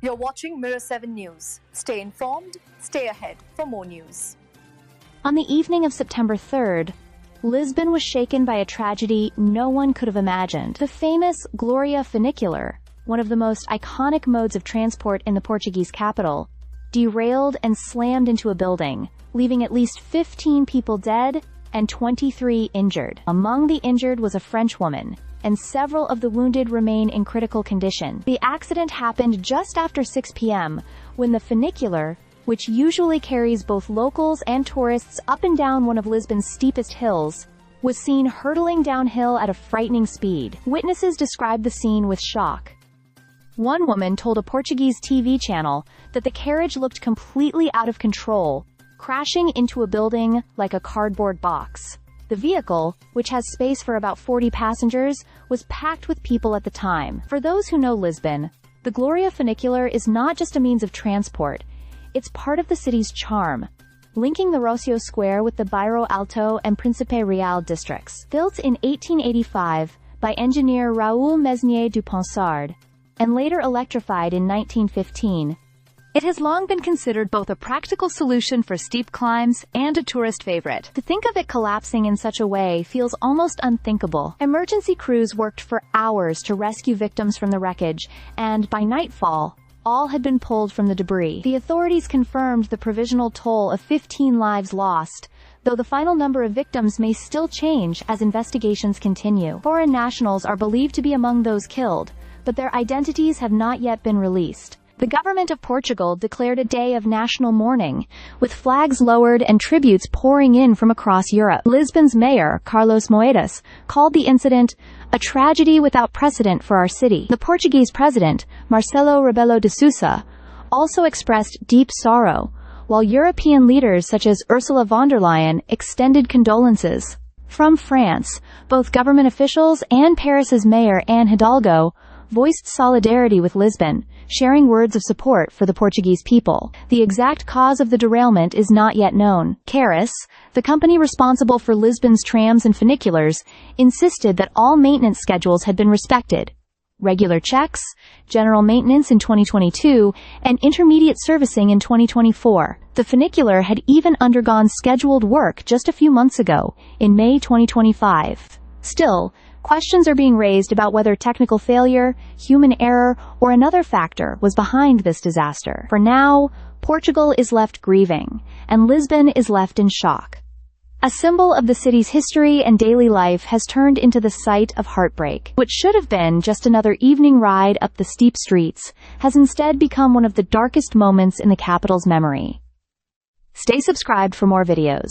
You're watching Mirror 7 News. Stay informed, stay ahead for more news. On the evening of September 3rd, Lisbon was shaken by a tragedy no one could have imagined. The famous Gloria Funicular, one of the most iconic modes of transport in the Portuguese capital, derailed and slammed into a building, leaving at least 15 people dead and 23 injured. Among the injured was a French woman, and several of the wounded remain in critical condition. The accident happened just after 6 p.m., when the funicular, which usually carries both locals and tourists up and down one of Lisbon's steepest hills, was seen hurtling downhill at a frightening speed. Witnesses described the scene with shock. One woman told a Portuguese TV channel that the carriage looked completely out of control, crashing into a building like a cardboard box. The vehicle, which has space for about 40 passengers, was packed with people at the time. For those who know Lisbon, the Gloria Funicular is not just a means of transport, it's part of the city's charm, linking the Rocio Square with the Bairro Alto and Príncipe Real districts. Built in 1885 by engineer Raoul Mesnier du Ponsard, and later electrified in 1915, it has long been considered both a practical solution for steep climbs and a tourist favorite. To think of it collapsing in such a way feels almost unthinkable. Emergency crews worked for hours to rescue victims from the wreckage, and by nightfall, all had been pulled from the debris. The authorities confirmed the provisional toll of 15 lives lost, though the final number of victims may still change as investigations continue. Foreign nationals are believed to be among those killed, but their identities have not yet been released. The government of Portugal declared a day of national mourning, with flags lowered and tributes pouring in from across Europe. Lisbon's mayor, Carlos Moedas, called the incident a tragedy without precedent for our city. The Portuguese president, Marcelo Rebelo de Sousa, also expressed deep sorrow, while European leaders such as Ursula von der Leyen extended condolences. From France, both government officials and Paris's mayor Anne Hidalgo voiced solidarity with Lisbon, sharing words of support for the Portuguese people. The exact cause of the derailment is not yet known. Caris, the company responsible for Lisbon's trams and funiculars, insisted that all maintenance schedules had been respected. Regular checks, general maintenance in 2022, and intermediate servicing in 2024. The funicular had even undergone scheduled work just a few months ago, in May 2025. Still, questions are being raised about whether technical failure, human error, or another factor was behind this disaster. For now, Portugal is left grieving, and Lisbon is left in shock. A symbol of the city's history and daily life has turned into the site of heartbreak. What should have been just another evening ride up the steep streets has instead become one of the darkest moments in the capital's memory. Stay subscribed for more videos.